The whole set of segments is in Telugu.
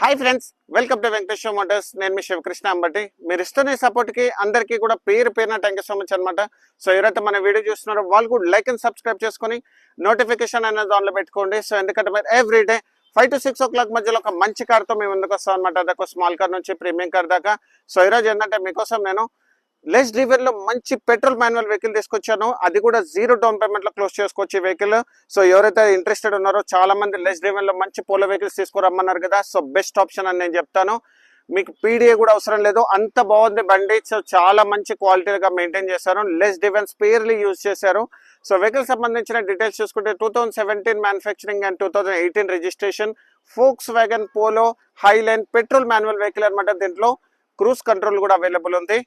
Hi friends, welcome to Venkateswara Motors. నేను మీ శివకృష్ణ అంబటి. మీరు ఇస్తున్న సపోర్ట్కి అందరికీ కూడా పేరు పేరున థ్యాంక్ యూ సో మచ్ అనమాట. సో ఎవరైతే మన వీడియో చూస్తున్నారో వాళ్ళు కూడా లైక్ అండ్ సబ్స్క్రైబ్ చేసుకొని నోటిఫికేషన్ అనేది ఆన్లో పెట్టుకోండి. సో ఎందుకంటే మీరు ఎవ్రీడే 5 to 6 o'clock మధ్యలో ఒక మంచి కార్తో మేము ముందుకు వస్తాం అనమాట. అదొక స్మాల్ కార్ నుంచి ప్రీమియం కార్ దాకా. సో ఈరోజు ఏంటంటే మీకోసం నేను లెస్ డ్రైవర్ లో మంచి పెట్రోల్ మాన్యువల్ వెహికల్ తీసుకొచ్చాను. అది కూడా 0 డౌన్ పేమెంట్ లో క్లోజ్ చేసుకోవచ్చు ఈ వెహికల్. సో ఎవరైతే ఇంట్రెస్టెడ్ ఉన్నారో చాలా మంది లెస్ డ్రైవర్ లో మంచి పోలో వెహికల్స్ తీసుకురమ్మన్నారు కదా. సో బెస్ట్ ఆప్షన్ అని నేను చెప్తాను. మీకు పీడిఏ కూడా అవసరం లేదు, అంత బాగుంది బండి. సో చాలా మంచి క్వాలిటీగా మెయింటైన్ చేశారు. లెస్ డిఫెన్స్ స్పేర్లీ యూజ్ చేశారు. సో వెహికల్ సంబంధించిన డీటెయిల్స్ చూసుకుంటే 2017 manufacturing and 2018 registration Volkswagen Polo Highline petrol manual vehicle అనమాట. దీంట్లో క్రూజ్ కంట్రోల్ కూడా అవైలబుల్ ఉంది.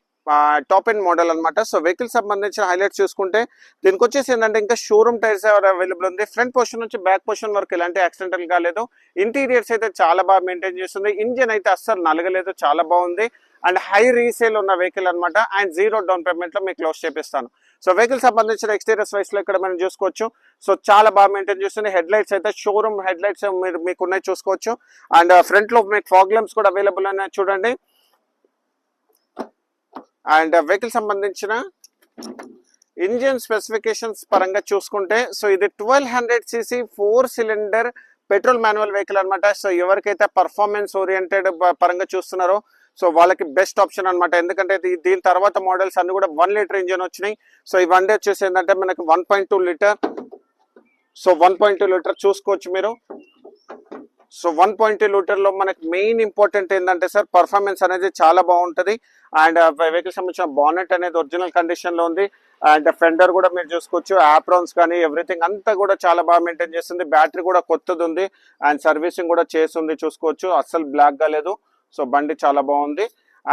టాప్ ఎండ్ మోడల్ అనమాట. సో వెహికల్ సంబంధించిన హైలైట్స్ చూసుకుంటే దీనికి వచ్చేసి ఏంటంటే ఇంకా షోరూమ్ టైర్స్ అవైలబుల్ ఉంది. ఫ్రంట్ పొజిషన్ నుంచి బ్యాక్ పొజిషన్ వరకు ఎలాంటి యాక్సిడెంటల్ కాలేదు. ఇంటీరియర్స్ అయితే చాలా బాగా మెయింటైన్ చేస్తుంది. ఇంజిన్ అయితే అస్సలు నలగలేదు, చాలా బాగుంది. అండ్ హై రీసేల్ ఉన్న వెహికల్ అనమాట. అండ్ 0 డౌన్ పేమెంట్ లో మీకు క్లోజ్ చేపిస్తాను. సో వెహికల్ సంబంధించిన ఎక్స్టీరియర్స్ వైస్ లో ఇక్కడ మనం చూసుకోవచ్చు. సో చాలా బాగా మెయింటైన్ చేస్తుంది. హెడ్ లైట్స్ అయితే షోరూమ్ హెడ్ లైట్స్ మీకు ఉన్నాయి చూసుకోవచ్చు. అండ్ ఫ్రంట్ లో మీకు ఫాగ్ ల్యాంప్స్ కూడా అవైలబుల్ ఉన్నాయి చూడండి. అండ్ వెహికల్ సంబంధించిన ఇంజిన్ స్పెసిఫికేషన్స్ పరంగా చూసుకుంటే సో ఇది 1200cc 4 cylinder petrol manual vehicle అనమాట. సో ఎవరికైతే పర్ఫార్మెన్స్ ఓరియంటెడ్ పరంగా చూస్తున్నారో సో వాళ్ళకి బెస్ట్ ఆప్షన్ అనమాట. ఎందుకంటే దీని తర్వాత మోడల్స్ అన్ని కూడా 1 లీటర్ ఇంజిన్ వచ్చినాయి. సో ఈ వన్ డే వచ్చేసి ఏంటంటే మనకి 1.2 లీటర్. సో 1.2 లీటర్ చూసుకోవచ్చు మీరు. సో 1.2 లీటర్ లో మనకి మెయిన్ ఇంపార్టెంట్ ఏంటంటే సార్ పర్ఫార్మెన్స్ అనేది చాలా బాగుంటుంది. అండ్ వెహికల్ సంబంధించిన బానెట్ అనేది ఒరిజినల్ కండిషన్ లో ఉంది. అండ్ ఫెండర్ కూడా మీరు చూసుకోవచ్చు. ఆప్రాన్స్ కానీ ఎవ్రీథింగ్ అంతా కూడా చాలా బాగా మెయింటైన్ చేస్తుంది. బ్యాటరీ కూడా కొత్తది ఉంది. అండ్ సర్వీసింగ్ కూడా చేస్తుంది చూసుకోవచ్చు. అస్సలు బ్లాక్ గా లేదు. సో బండి చాలా బాగుంది.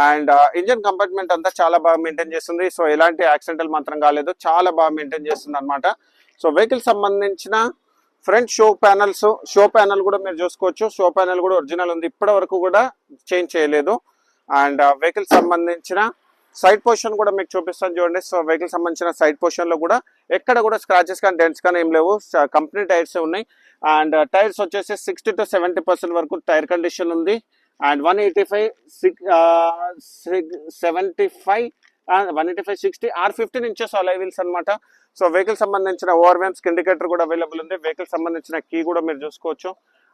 అండ్ ఇంజిన్ కంపార్ట్మెంట్ అంతా చాలా బాగా మెయింటైన్ చేస్తుంది. సో ఎలాంటి యాక్సిడెంటల్ మాత్రం కాలేదు, చాలా బాగా మెయింటైన్ చేస్తుంది అనమాట. సో వెహికల్ సంబంధించిన ఫ్రంట్ షో ప్యానల్ కూడా మీరు చూసుకోవచ్చు. షో ప్యానల్ కూడా ఒరిజినల్ ఉంది, ఇప్పటి వరకు కూడా చేంజ్ చేయలేదు. అండ్ వెహికల్ సంబంధించిన సైడ్ పొజిషన్ కూడా మీకు చూపిస్తాను చూడండి. సో వెహికల్ సంబంధించిన సైడ్ పొజిషన్ లో కూడా ఎక్కడ కూడా స్క్రాచెస్ కానీ డెంట్స్ కానీ ఏం లేవు. కంపెనీ టైర్స్ ఉన్నాయి. అండ్ టైర్స్ వచ్చేసి 60 to 70% వరకు టైర్ కండిషన్ ఉంది. And 185 60 R15 inches Alai wheels అనమాట. సో వెహికల్ సంబంధించిన ఓవర్ వ్యాన్స్ ఇండికేటర్ కూడా అవైలబుల్ ఉంది. వెహికల్ సంబంధించిన కీ కూడా మీరు చూసుకోవచ్చు.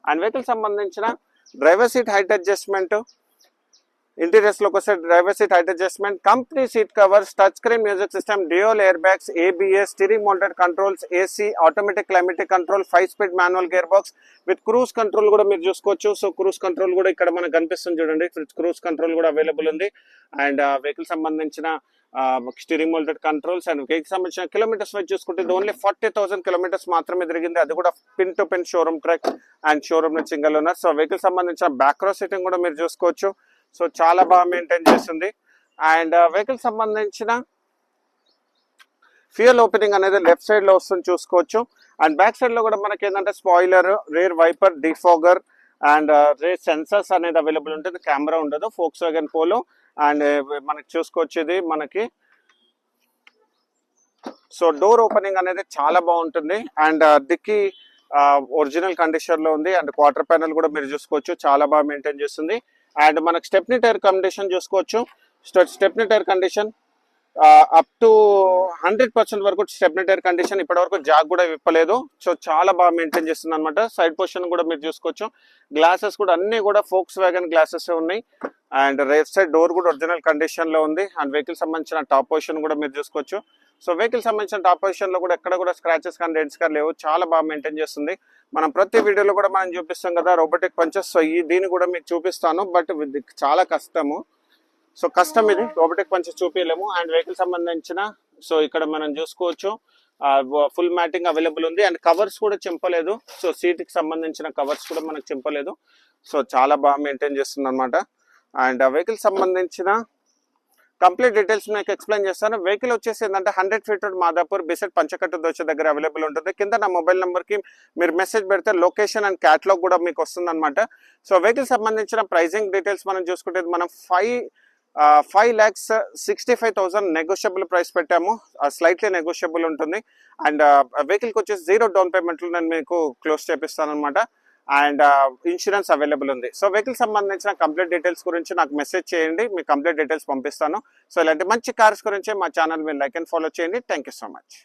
అండ్ వెహికల్ సంబంధించిన driver seat height adjustment, interiors లోకి వస్తే driver seat height adjustment, company seat covers, touch screen music system, dual air bags, ABS, steering mounted controls, AC, automatic climatic control, 5-speed manual gear box with cruise control కూడా మీరు చూసుకోవచ్చు. సో క్రూజ్ కంట్రోల్ కూడా ఇక్కడ మనకు కనిపిస్తుంది చూడండి. క్రూజ్ కంట్రోల్ కూడా అవైలబుల్ ఉంది. అండ్ వెహికల్ సంబంధించిన steering mounted controls. And vehicle సంబంధించిన కిలోమీటర్స్ వైజ్ చూసుకుంటే ఇది ఓన్లీ 40,000 కిలోమీటర్స్ మాత్రమే తిరిగింది. అది కూడా pin to pin showroom track and showroom నుంచి సింగల్ ఓనర్. సో వెహికల్ సంబంధించిన బ్యాక్ రో సీటింగ్ కూడా మీరు చూసుకోవచ్చు. సో చాలా బాగా మెయింటైన్ చేస్తుంది. అండ్ వెహికల్ సంబంధించిన ఫ్యూయల్ ఓపెనింగ్ అనేది లెఫ్ట్ సైడ్ లో వస్తుంది చూసుకోవచ్చు. అండ్ బ్యాక్ సైడ్ లో కూడా మనకి ఏంటంటే spoiler, rear wiper, defogger and rear sensors అనేది అవైలబుల్ ఉంటుంది. కెమెరా ఉండదు. Volkswagen Polo. అండ్ మనకి చూసుకోవచ్చు ఇది మనకి సో డోర్ ఓపెనింగ్ అనేది చాలా బాగుంటుంది. అండ్ డిక్కీ ఒరిజినల్ కండిషన్ లో ఉంది. అండ్ క్వార్టర్ ప్యానల్ కూడా మీరు చూసుకోవచ్చు, చాలా బాగా మెయింటైన్ చేస్తుంది. అండ్ మనకు స్టెప్నీ టైర్ కండిషన్ చూసుకోవచ్చు. Stepney tyre condition up to 100% వరకు స్టెప్నీ టైర్ కండిషన్. ఇప్పటి వరకు జాగ్ కూడా విప్పలేదు. సో చాలా బాగా మెయింటైన్ చేస్తుంది అనమాట. సైడ్ పొజిషన్ కూడా మీరు చూసుకోవచ్చు. గ్లాసెస్ కూడా అన్ని కూడా ఫోక్స్ వ్యాగన్ గ్లాసెస్ ఉన్నాయి. అండ్ రైట్ సైడ్ డోర్ కూడా ఒరిజినల్ కండిషన్ లో ఉంది. అండ్ వెహికల్ సంబంధించిన టాప్ పొజిషన్ కూడా మీరు చూసుకోవచ్చు. సో వెహికల్ సంబంధించిన టాప్ పొజిషన్ లో కూడా ఎక్కడ కూడా స్క్రాచెస్ కానీ డెంట్స్ కానీ లేవు. చాలా బాగా మెయింటైన్ చేస్తుంది. మనం ప్రతి వీడియోలో కూడా మనం చూపిస్తాం కదా రోబోటిక్ పంచెస్. సో దీన్ని కూడా మీకు చూపిస్తాను, బట్ చాలా కష్టము. సో కష్టం ఇది, రోబోటిక్ పంచెస్ చూపించలేము. అండ్ వెహికల్ సంబంధించిన సో ఇక్కడ మనం చూసుకోవచ్చు ఫుల్ మ్యాటింగ్ అవైలబుల్ ఉంది. అండ్ కవర్స్ కూడా చింపలేదు. సో సీట్ కి సంబంధించిన కవర్స్ కూడా మనకు చింపలేదు. సో చాలా బాగా మెయింటైన్ చేస్తుంది అనమాట. అండ్ వెహికల్ సంబంధించిన కంప్లీట్ డీటెయిల్స్ మీకు ఎక్స్ప్లెయిన్ చేస్తాను. వెహికల్ వచ్చేసి ఏంటంటే 100 feet road Madhapur beside Panchakattu Dosa దగ్గర అవైలబుల్ ఉంటుంది. కింద నా మొబైల్ నెంబర్కి మీరు మెసేజ్ పెడితే లొకేషన్ అండ్ క్యాటలాగ్ కూడా మీకు వస్తుంది అనమాట. సో వెహికల్ సంబంధించిన ప్రైజింగ్ డీటెయిల్స్ మనం చూసుకుంటే మనం 5,65,000 నెగోషియబుల్ ప్రైస్ పెట్టాము. స్లైట్లీ నెగోషియబుల్ ఉంటుంది. అండ్ వెహికల్కి వచ్చేసి 0 డౌన్ పేమెంట్లో నేను మీకు క్లోజ్ చేపిస్తాను అనమాట. అండ్ ఇన్సూరెన్స్ అవైలబుల్ ఉంది. సో వెహికల్ సంబంధించిన కంప్లీట్ డీటెయిల్స్ గురించి నాకు మెసేజ్ చేయండి, మీ కంప్లీట్ డీటెయిల్స్ పంపిస్తాను. సో ఇలాంటి మంచి కార్స్ గురించి మా ఛానల్ మీరు లైక్ అండ్ ఫాలో చేయండి. Thank you so much.